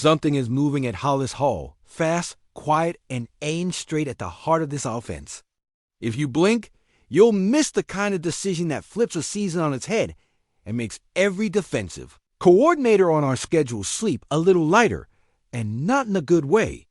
Something is moving at Hollis Hall, fast, quiet, and aimed straight at the heart of this offense. If you blink, you'll miss the kind of decision that flips a season on its head and makes every defensive coordinator on our schedule sleep a little lighter, and not in a good way.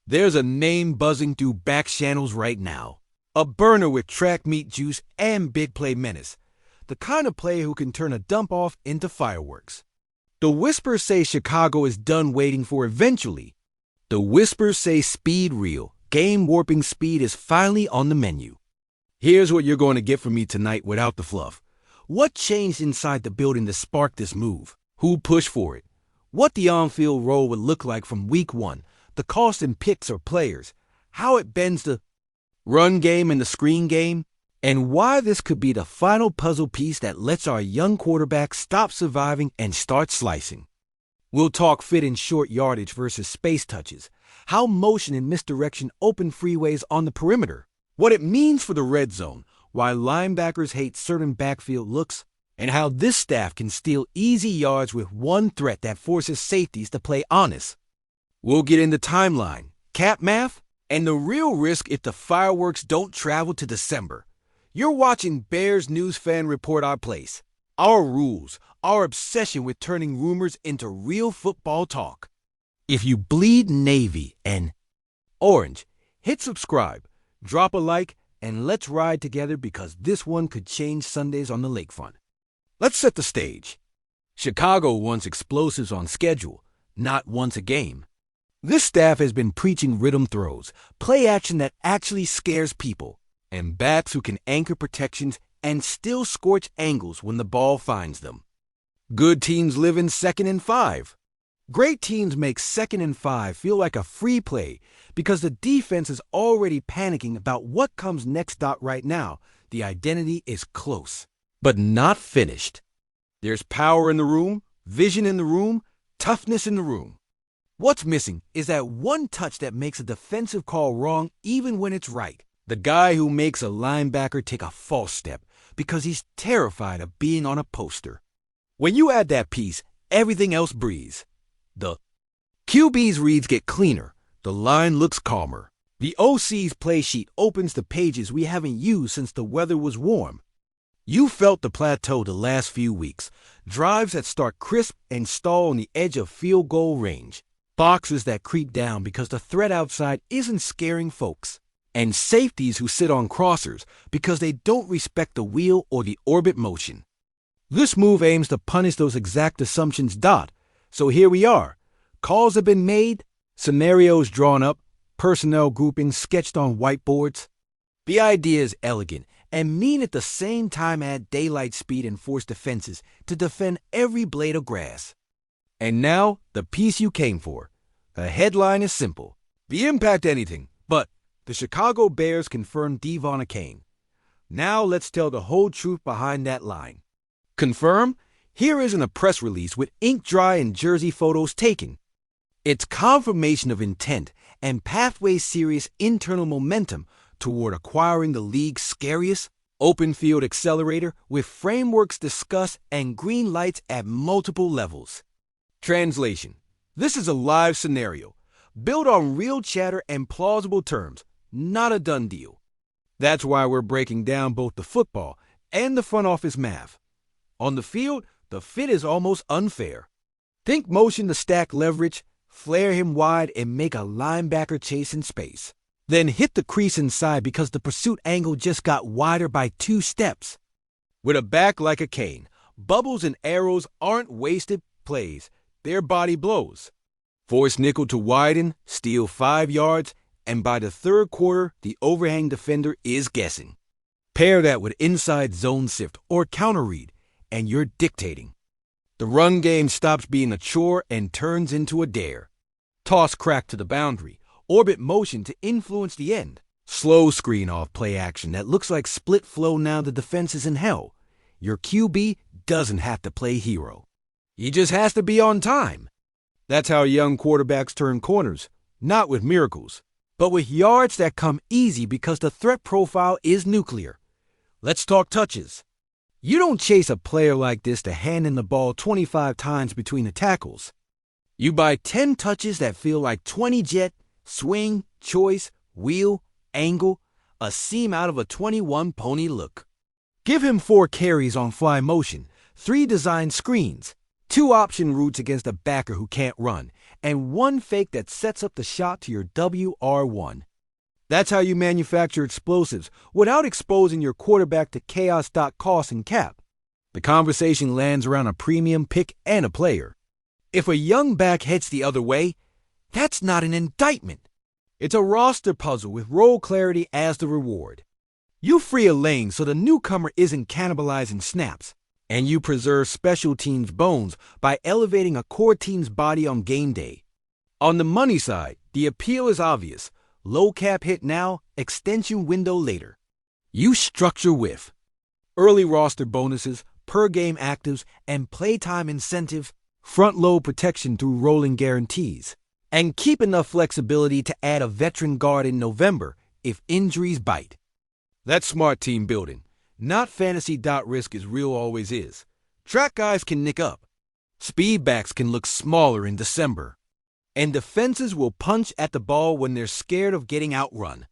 There's a name buzzing through back channels right now. A burner with track meet juice and big play menace. The kind of player who can turn a dump-off into fireworks. The whispers say Chicago is done waiting for eventually. The whispers say speed real, game-warping speed is finally on the menu. Here's what you're going to get from me tonight without the fluff. What changed inside the building to spark this move? Who pushed for it? What the on-field role would look like from week one, the cost in picks or players, how it bends the run game and the screen game, and why this could be the final puzzle piece that lets our young quarterback stop surviving and start slicing. We'll talk fit and short yardage versus space touches, how motion and misdirection open freeways on the perimeter, what it means for the red zone, why linebackers hate certain backfield looks, and how this staff can steal easy yards with one threat that forces safeties to play honest. We'll get into timeline, cap math, and the real risk if the fireworks don't travel to December. You're watching Bears News Fan Report Our Place. Our rules, our obsession with turning rumors into real football talk. If you bleed navy and orange, hit subscribe, drop a like, and let's ride together because this one could change Sundays on the lakefront. Let's set the stage. Chicago wants explosives on schedule, not once a game. This staff has been preaching rhythm throws, play action that actually scares people, and backs who can anchor protections and still scorch angles when the ball finds them. Good teams live in 2nd and 5. Great teams make 2nd and 5 feel like a free play because the defense is already panicking about what comes next. Right now, the identity is close, but not finished. There's power in the room, vision in the room, toughness in the room. What's missing is that one touch that makes a defensive call wrong even when it's right. The guy who makes a linebacker take a false step because he's terrified of being on a poster. When you add that piece, everything else breathes. The QB's reads get cleaner. The line looks calmer. The OC's play sheet opens the pages we haven't used since the weather was warm. You felt the plateau the last few weeks. Drives that start crisp and stall on the edge of field goal range. Boxes that creep down because the threat outside isn't scaring folks. And safeties who sit on crossers because they don't respect the wheel or the orbit motion. This move aims to punish those exact assumptions. So here we are. Calls have been made, scenarios drawn up, personnel groupings sketched on whiteboards. The idea is elegant and mean at the same time add daylight speed and force defenses to defend every blade of grass. And now, the piece you came for. The headline is simple. The impact anything, but the Chicago Bears confirmed De'Von Achane. Now let's tell the whole truth behind that line. Confirm? Here isn't a press release with ink dry and jersey photos taken. It's confirmation of intent and Pathway's serious internal momentum toward acquiring the league's scariest open field accelerator with frameworks discussed and green lights at multiple levels. Translation. This is a live scenario, built on real chatter and plausible terms, not a done deal. That's why we're breaking down both the football and the front office math. On the field, the fit is almost unfair. Think motion to stack leverage, flare him wide, and make a linebacker chase in space. Then hit the crease inside because the pursuit angle just got wider by 2 steps. With a back like Achane, bubbles and arrows aren't wasted plays, they're body blows. Force nickel to widen, steal 5 yards, and by the third quarter, the overhang defender is guessing. Pair that with inside zone sift or counter read, and you're dictating. The run game stops being a chore and turns into a dare. Toss crack to the boundary, orbit motion to influence the end. Slow screen off play action that looks like split flow now the defense is in hell. Your QB doesn't have to play hero. He just has to be on time. That's how young quarterbacks turn corners, not with miracles, but with yards that come easy because the threat profile is nuclear. Let's talk touches. You don't chase a player like this to hand in the ball 25 times between the tackles. You buy 10 touches that feel like 20 jet, swing, choice, wheel, angle, a seam out of a 21 pony look. Give him 4 carries on fly motion, 3 design screens, 2 option routes against a backer who can't run, and 1 fake that sets up the shot to your WR1. That's how you manufacture explosives without exposing your quarterback to chaos. Cost and cap. The conversation lands around a premium pick and a player. If a young back heads the other way, that's not an indictment. It's a roster puzzle with role clarity as the reward. You free a lane so the newcomer isn't cannibalizing snaps, and you preserve special teams' bones by elevating a core team's body on game day. On the money side, the appeal is obvious. Low cap hit now, extension window later. You structure with early roster bonuses, per game actives, and playtime incentive, front load protection through rolling guarantees, and keep enough flexibility to add a veteran guard in November if injuries bite. That's smart team building. Not fantasy. Risk is real always is. Track guys can nick up. Speedbacks can look smaller in December. And defenses will punch at the ball when they're scared of getting outrun.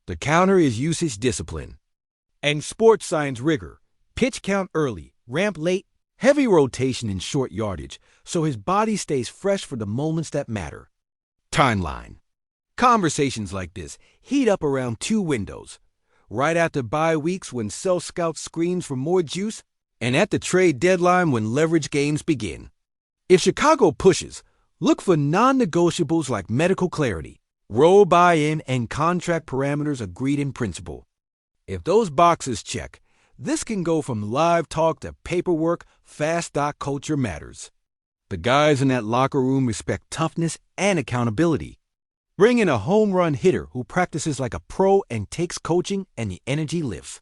The counter is usage discipline. And sports science rigor. Pitch count early, ramp late, heavy rotation in short yardage, so his body stays fresh for the moments that matter. Timeline. Conversations like this heat up around 2 windows. Right after bye weeks when Cell Scout screams for more juice, and at the trade deadline when leverage games begin. If Chicago pushes, look for non-negotiables like medical clarity, role buy-in, and contract parameters agreed in principle. If those boxes check, this can go from live talk to paperwork. Fast. Culture matters. The guys in that locker room respect toughness and accountability. Bring in a home run hitter who practices like a pro and takes coaching, and the energy lifts.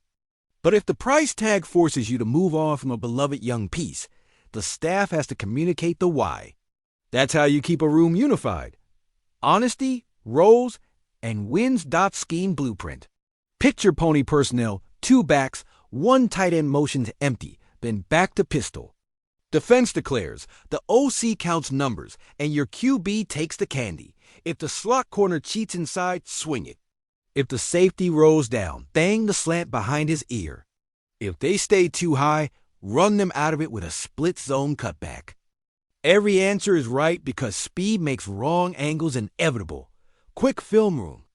But if the price tag forces you to move on from a beloved young piece, the staff has to communicate the why. That's how you keep a room unified. Honesty, roles, and wins. Scheme blueprint. Picture pony personnel, 2 backs, 1 tight end motion to empty, then back to pistol. Defense declares, the OC counts numbers, and your QB takes the candy. If the slot corner cheats inside, swing it. If the safety rolls down, bang the slant behind his ear. If they stay too high, run them out of it with a split zone cutback. Every answer is right because speed makes wrong angles inevitable. Quick film room.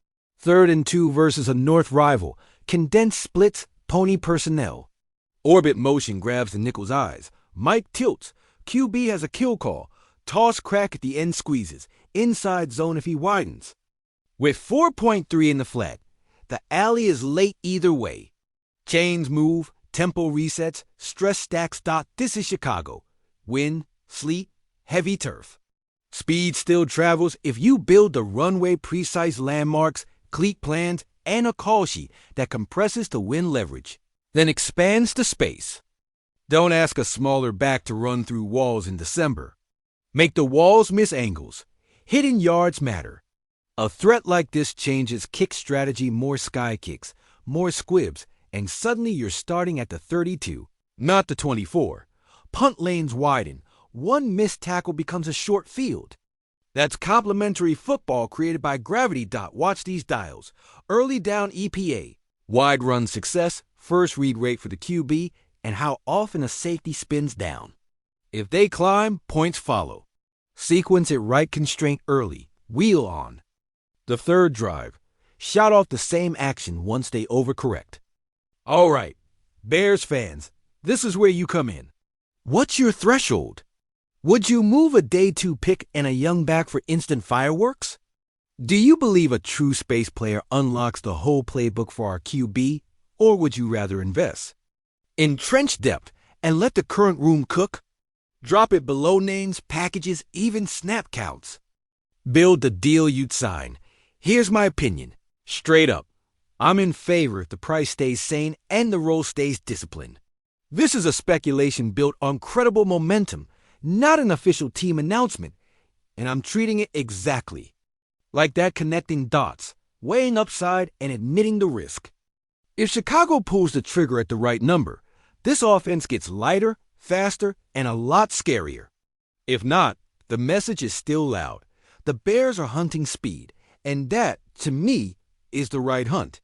3rd and 2 versus a north rival. Condensed splits, pony personnel. Orbit motion grabs the nickel's eyes. Mike tilts. QB has a kill call. Toss crack at the end squeezes. Inside zone if he widens. With 4.3 in the flat, the alley is late either way. Chains move, tempo resets, stress stacks. This is Chicago. Wind, sleet, heavy turf. Speed still travels if you build the runway precise landmarks, cleat plans, and a call sheet that compresses to win leverage, then expands to space. Don't ask a smaller back to run through walls in December. Make the walls miss angles. Hidden yards matter. A threat like this changes kick strategy. More sky kicks, more squibs, and suddenly you're starting at the 32, not the 24. Punt lanes widen. 1 missed tackle becomes a short field. That's complementary football created by Gravity. Watch these dials. Early down EPA, wide run success, first read rate for the QB, and how often a safety spins down. If they climb, points follow. Sequence it right constraint early. Wheel on. The 3rd drive. Shout off the same action once they overcorrect. All right, Bears fans, this is where you come in. What's your threshold? Would you move a day 2 pick and a young back for instant fireworks? Do you believe a true space player unlocks the whole playbook for our QB, or would you rather invest? Entrench depth and let the current room cook? Drop it below names, packages, even snap counts. Build the deal you'd sign. Here's my opinion, straight up. I'm in favor if the price stays sane and the role stays disciplined. This is a speculation built on credible momentum, not an official team announcement, and I'm treating it exactly like that, connecting dots, weighing upside, and admitting the risk. If Chicago pulls the trigger at the right number, this offense gets lighter, faster, and a lot scarier. If not, The message is still loud. The Bears are hunting speed, and that, to me, is the right hunt.